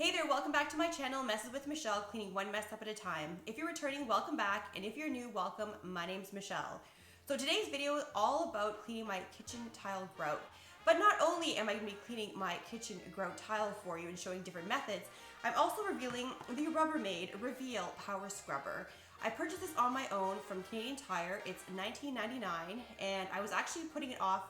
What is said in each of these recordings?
Hey there, welcome back to my channel, Messes with Michelle, cleaning one mess up at a time. If you're returning, welcome back, and if you're new, welcome. My name's Michelle. So today's video is all about cleaning my kitchen tile grout. But not only am I going to be cleaning my kitchen grout tile for you and showing different methods, I'm also revealing the Rubbermaid Reveal Power Scrubber. I purchased this on my own from Canadian Tire. It's $19.99, and I was actually putting it off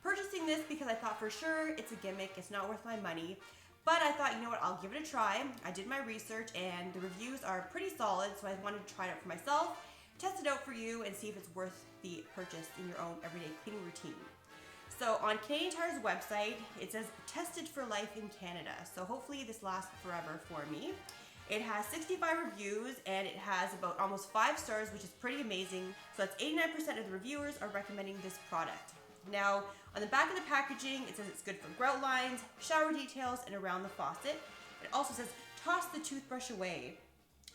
purchasing this because I thought for sure it's a gimmick, it's not worth my money. But I thought, you know what, I'll give it a try. I did my research and the reviews are pretty solid, so I wanted to try it out for myself, test it out for you, and see if it's worth the purchase in your own everyday cleaning routine. So on Canadian Tire's website, it says tested for life in Canada. So hopefully this lasts forever for me. It has 65 reviews and it has about almost 5 stars, which is pretty amazing. So that's 89% of the reviewers are recommending this product. Now, on the back of the packaging, it says it's good for grout lines, shower details, and around the faucet. It also says, toss the toothbrush away.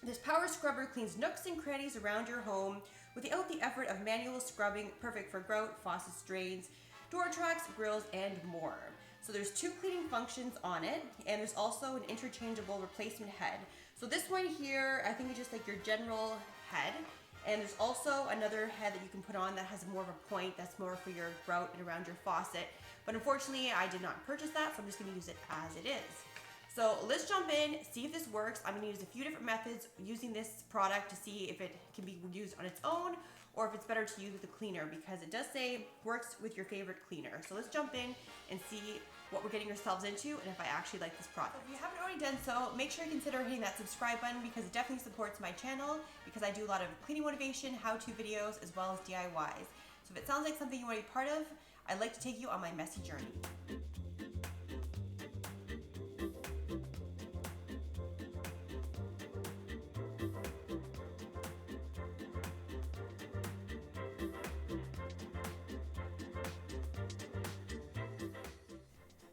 This power scrubber cleans nooks and crannies around your home without the effort of manual scrubbing, perfect for grout, faucets, drains, door tracks, grills, and more. So there's 2 cleaning functions on it, and there's also an interchangeable replacement head. So this one here, I think it's just like your general head. And there's also another head that you can put on that has more of a point that's more for your grout and around your faucet. But unfortunately, I did not purchase that, so I'm just gonna use it as it is. So let's jump in, see if this works. I'm gonna use a few different methods using this product to see if it can be used on its own or if it's better to use with a cleaner, because it does say works with your favorite cleaner. So let's jump in and see what we're getting ourselves into and if I actually like this product. If you haven't already done so, make sure you consider hitting that subscribe button because it definitely supports my channel, because I do a lot of cleaning motivation, how-to videos, as well as DIYs. So if it sounds like something you want to be part of, I'd like to take you on my messy journey.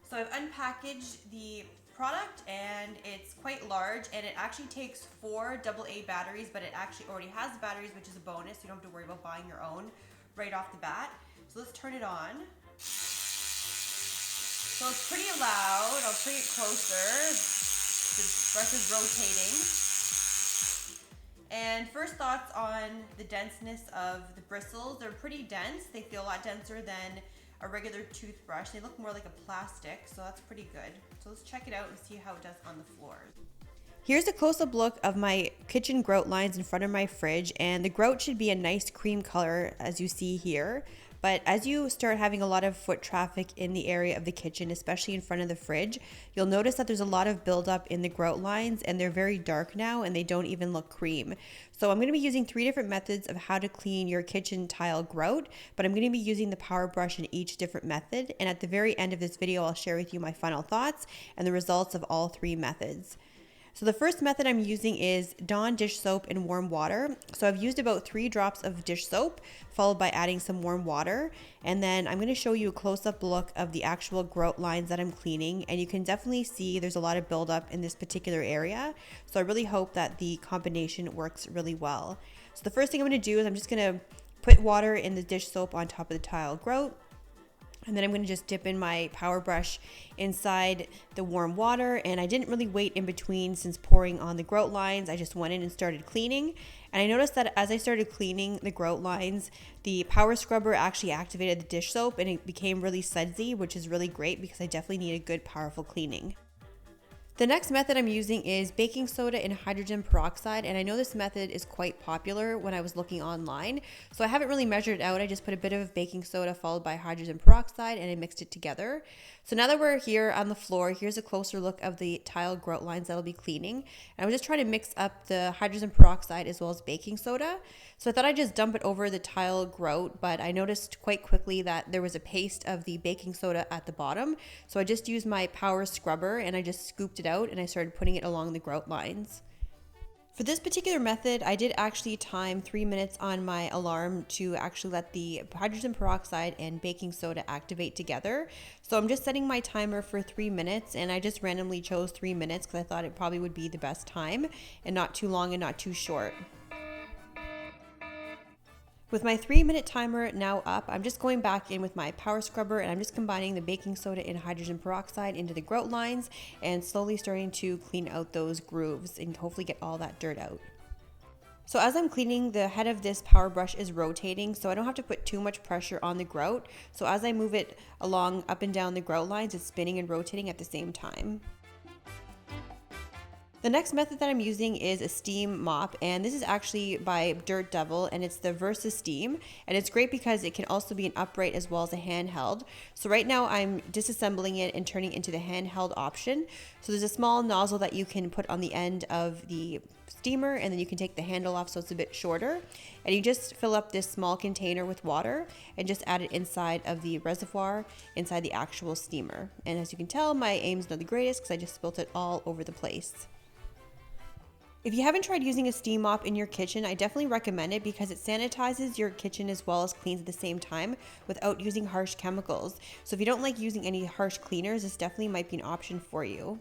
So I've unpackaged the product and it's quite large, and it actually takes 4 AA batteries, but it actually already has the batteries, which is a bonus. You don't have to worry about buying your own right off the bat. So let's turn it on. So it's pretty loud. I'll bring it closer. The brush is rotating. And first thoughts on the denseness of the bristles. They're pretty dense. They feel a lot denser than a regular toothbrush. They look more like a plastic, so that's pretty good. So let's check it out and see how it does on the floor. Here's a close-up look of my kitchen grout lines in front of my fridge, and the grout should be a nice cream color as you see here. But as you start having a lot of foot traffic in the area of the kitchen, especially in front of the fridge, you'll notice that there's a lot of buildup in the grout lines, and they're very dark now and they don't even look cream. So I'm going to be using 3 different methods of how to clean your kitchen tile grout, but I'm going to be using the power brush in each different method. And at the very end of this video, I'll share with you my final thoughts and the results of all 3 methods. So the first method I'm using is Dawn dish soap in warm water. So I've used about 3 drops of dish soap, followed by adding some warm water. And then I'm going to show you a close-up look of the actual grout lines that I'm cleaning. And you can definitely see there's a lot of buildup in this particular area. So I really hope that the combination works really well. So the first thing I'm going to do is I'm just going to put water in the dish soap on top of the tile grout. And then I'm going to just dip in my power brush inside the warm water, and I didn't really wait in between since pouring on the grout lines. I just went in and started cleaning, and I noticed that as I started cleaning the grout lines, the power scrubber actually activated the dish soap and it became really sudsy, which is really great because I definitely need a good powerful cleaning. The next method I'm using is baking soda and hydrogen peroxide, and I know this method is quite popular when I was looking online, so I haven't really measured it out. I just put a bit of baking soda followed by hydrogen peroxide and I mixed it together. So now that we're here on the floor, here's a closer look of the tile grout lines that I'll be cleaning. And I was just trying to mix up the hydrogen peroxide as well as baking soda. So I thought I'd just dump it over the tile grout, but I noticed quite quickly that there was a paste of the baking soda at the bottom. So I just used my power scrubber and I just scooped it out and I started putting it along the grout lines. For this particular method, I did actually time 3 minutes on my alarm to actually let the hydrogen peroxide and baking soda activate together. So I'm just setting my timer for 3 minutes, and I just randomly chose 3 minutes because I thought it probably would be the best time and not too long and not too short. With my 3-minute timer now up, I'm just going back in with my power scrubber and I'm just combining the baking soda and hydrogen peroxide into the grout lines and slowly starting to clean out those grooves and hopefully get all that dirt out. So as I'm cleaning, the head of this power brush is rotating, so I don't have to put too much pressure on the grout. So as I move it along up and down the grout lines, it's spinning and rotating at the same time. The next method that I'm using is a steam mop, and this is actually by Dirt Devil, and it's the Versa Steam, and it's great because it can also be an upright as well as a handheld. So right now I'm disassembling it and turning it into the handheld option. So there's a small nozzle that you can put on the end of the steamer, and then you can take the handle off so it's a bit shorter, and you just fill up this small container with water and just add it inside of the reservoir inside the actual steamer. And as you can tell, my aim's not the greatest because I just spilt it all over the place. If you haven't tried using a steam mop in your kitchen, I definitely recommend it because it sanitizes your kitchen as well as cleans at the same time without using harsh chemicals. So if you don't like using any harsh cleaners, this definitely might be an option for you.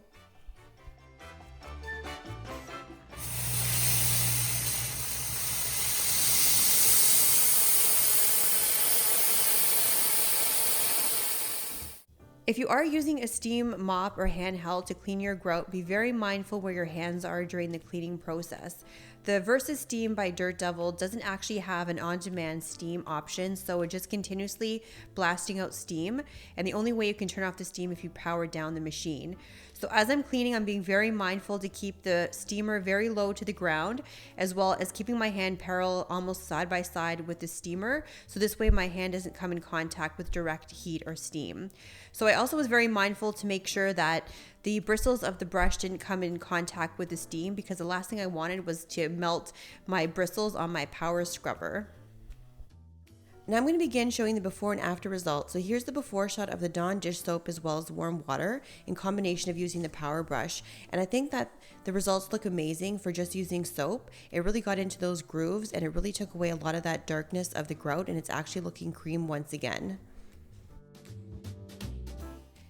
If you are using a steam mop or handheld to clean your grout, be very mindful where your hands are during the cleaning process. The Versa Steam by Dirt Devil doesn't actually have an on-demand steam option, so it's just continuously blasting out steam, and the only way you can turn off the steam if you power down the machine. So as I'm cleaning, I'm being very mindful to keep the steamer very low to the ground, as well as keeping my hand parallel almost side by side with the steamer, so this way my hand doesn't come in contact with direct heat or steam. So I also was very mindful to make sure that the bristles of the brush didn't come in contact with the steam, because the last thing I wanted was to melt my bristles on my power scrubber. Now I'm going to begin showing the before and after results. So here's the before shot of the Dawn dish soap as well as warm water in combination of using the power brush. And I think that the results look amazing for just using soap. It really got into those grooves and it really took away a lot of that darkness of the grout, and it's actually looking cream once again.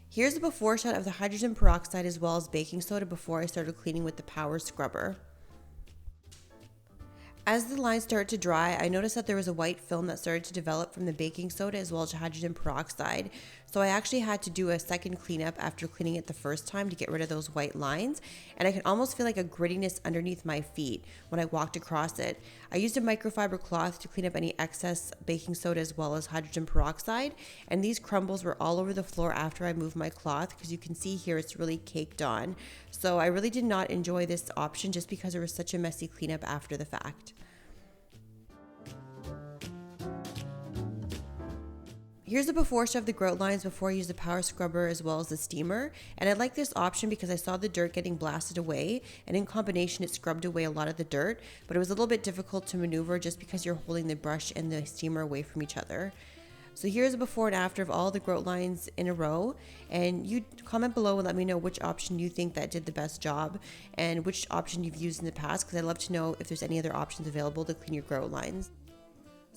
Here's the before shot of the hydrogen peroxide as well as baking soda before I started cleaning with the power scrubber. As the lines started to dry, I noticed that there was a white film that started to develop from the baking soda as well as hydrogen peroxide. So I actually had to do a second cleanup after cleaning it the first time to get rid of those white lines. And I could almost feel like a grittiness underneath my feet when I walked across it. I used a microfiber cloth to clean up any excess baking soda as well as hydrogen peroxide. And these crumbles were all over the floor after I moved my cloth, because you can see here it's really caked on. So I really did not enjoy this option just because there was such a messy cleanup after the fact. Here's the before shot of the grout lines before I used the power scrubber as well as the steamer. And I like this option because I saw the dirt getting blasted away, and in combination it scrubbed away a lot of the dirt, but it was a little bit difficult to maneuver just because you're holding the brush and the steamer away from each other. So here's a before and after of all the grout lines in a row, and you comment below and let me know which option you think that did the best job and which option you've used in the past, because I'd love to know if there's any other options available to clean your grout lines.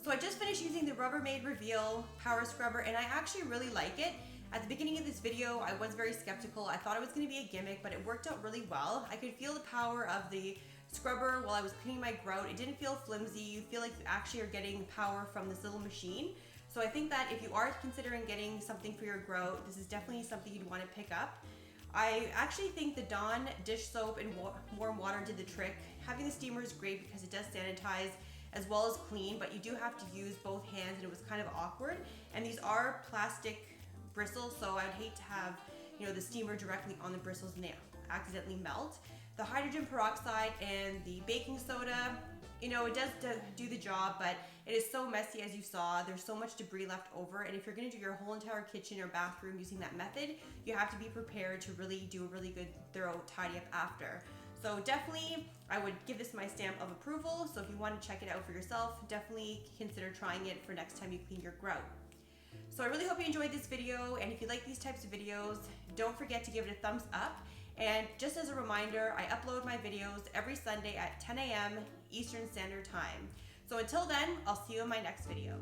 So I just finished using the Rubbermaid Reveal Power Scrubber, and I actually really like it. At the beginning of this video, I was very skeptical. I thought it was going to be a gimmick, but it worked out really well. I could feel the power of the scrubber while I was cleaning my grout. It didn't feel flimsy. You feel like you actually are getting power from this little machine. So I think that if you are considering getting something for your grout, this is definitely something you'd want to pick up. I actually think the Dawn dish soap and warm water did the trick. Having the steamer is great because it does sanitize as well as clean, but you do have to use both hands, and it was kind of awkward. And these are plastic bristles, so I'd hate to have, the steamer directly on the bristles and they accidentally melt. The hydrogen peroxide and the baking soda, it does do the job, but it is so messy. As you saw, there's so much debris left over, and if you're going to do your whole entire kitchen or bathroom using that method, you have to be prepared to really do a really good thorough tidy up after. So definitely, I would give this my stamp of approval. So if you want to check it out for yourself, definitely consider trying it for next time you clean your grout. So I really hope you enjoyed this video, and if you like these types of videos, don't forget to give it a thumbs up. And just as a reminder, I upload my videos every Sunday at 10 a.m. Eastern Standard Time. So until then, I'll see you in my next video.